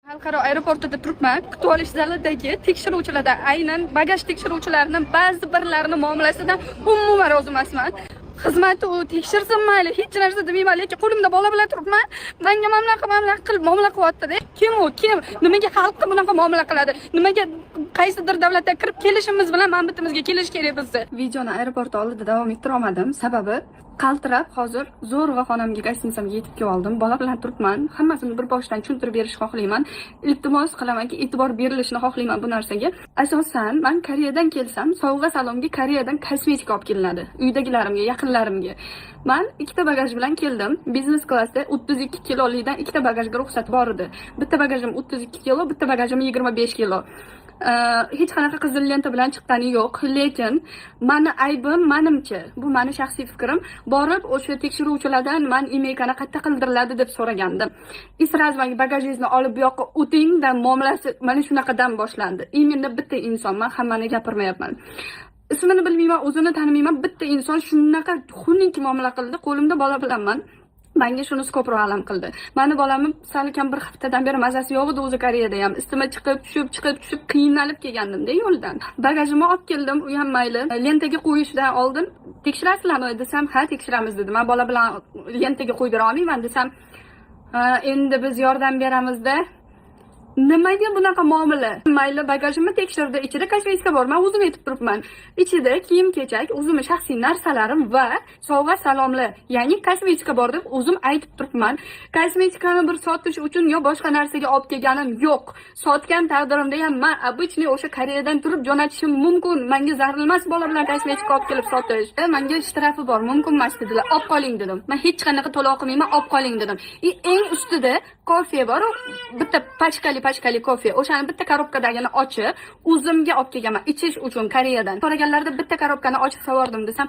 Xalqaro aeroportida turibman. Kutib olish zalidagi tekshiruvchilardan aynan bagaj tekshiruvchilarining ba'zi birlarining muomalasidan umuman rozi emasman. Xizmati u tekshirsin mayli, hech narsa demayman, lekin qo'limda bola bilan turibman. Menga mamlaqa qilib muomala qilyapti-da. Kim u? Kim? Nimaga xalqqa bunaqa muomala qiladi? Nimaga qaysidir davlatga kirib kelishimiz bilan manbitimizga kelish kerak bizga? Videoni aeroport oldida davom ettira olmadim. Sababi qaltirab hozir zo'rg'a xonamga gostinitsamga yetib kelib oldim. Bola bilan turibman. Hammasini bir boshdan tushuntirib berishni xohlayman. Iltimos qilamanki, e'tibor berilishini xohlayman bu narsaga. Asosan men Koreyadan kelsam, sovg'a salomga Koreyadan kosmetika olib kelinadi. Uydagilarimga, yaqinlarimga. Men ikkita bagaj bilan keldim. Biznes klassda 32 kilolikdan ikkita bagajga ruxsat bor edi. Bitta bagajim 32 kilo, bitta bagajim 25 kilo. Hech qanaqa qizil lenta bilan chiqqani yo'q, lekin meni aybim menimcha, bu meni shaxsiy fikrim, borib o'sha tekshiruvchilardan men imeykani qayerda qildiriladi deb so'ragandim. Sraz menga bagajingizni olib bu yoqqa o'tingdan muomalasi mana shunaqadan boshlandi. Imенно bitta inson, men hammani gapirmayapman. Ismini bilmayman, o'zini tanimayman, bitta inson shunaqa xunuk muomala qildi. Qo'limda bola bilanman. Menga shunisi ko'proq alam qildi. Meni bolamni salkam bir haftadan beri mazasi yo'q edi o'zi Koreyada ham. Istima chiqib tushib qiynalib kelgandim-da yo'ldan. Bagajimni olib keldim, u ham mayli. Lentaga qo'yishdan oldin tekshirasizlarmi desam, ha tekshiramiz dedi. Men bola bilan lentaga qo'yib bera olmayman desam, endi biz yordam beramizda. Nimaga bunaqa muomala? Mayli bagajimni tekshirdi, ichida kosmetika bor. Men o'zim aytib turibman. Ichida kiyim-kechak, o'zimning shaxsiy narsalarim va sovg'a salomlar, ya'ni kosmetika bor deb o'zim aytib turibman. Kosmetikani bir sotish uchun yo boshqa narsaga olib kelganim yo'q. Sotgan taqdirimda ham men обычный o'sha Koreyadan turib jo'natishim mumkin. Menga zarur emas bola bilan kosmetika olib kelib sotish. Menga shtrafi bor, mumkin emas dedilar. Olib qoling dedim. Men hech qanaqa to'lov qilmayman, olib qoling dedim. Eng ustida kofe bor, bitta pachkali kofe. O'shani bitta korobkadagini ochib, o'zimga olib kelganman ichish uchun Koreyadan. So'raganlarda bitta korobkani ochib savordim desam,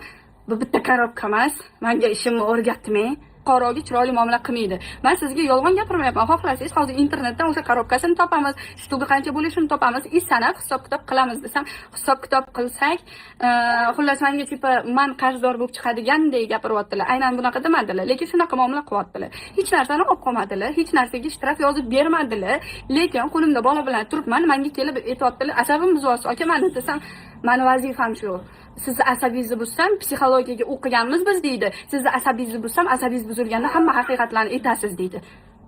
bu bitta korobka emas. Menga ishimni o'rgatmang. Fuqaroga chiroyli muomala qilmaydi. Men sizga yolg'on gapirmayapman. Xohlasangiz hozir internetdan o'sha korobkasini topamiz, shtuga qancha bo'lishini topamiz, sanab hisob-kitob qilamiz desam, hisob-kitob qilsak, xullas menga tipa men qarzdor bo'lib chiqadigandek gapiryaptilar. Aynan bunaqa demadilar, lekin shunaqa muomala qilyaptilar. Hech narsani olib qolmadilar, hech narsaga shtraf yozib bermadilar, lekin qo'limda bola bilan turibman, menga kelib aytayaptilar, asabim buzyapti, aka meni desam, meni vazifam shu. Sizni asabingizni buzsam, psixologiyaga o'qiganmiz biz deydi. Sizni asabingizni buzsam, asabingiz buzilganda hamma haqiqatlarni aytasiz deydi.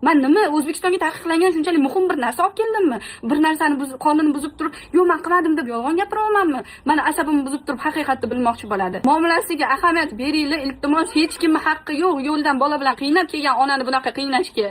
Men nima O'zbekistonga taqiqlangan shunchalik muhim bir narsa olib keldimmi? Bir narsani qonunni buzib turib, "Yo'q, men qilmadim" deb yolg'on gapiramanmi? Meni asabimni buzib turib haqiqatni bilmoqchi bo'ladi. Muomalasiga ahamiyat beringlar, iltimos, hech kimning haqqi yo'q yo'ldan bola bilan qiynab kelgan onani bunaqa qiynashga.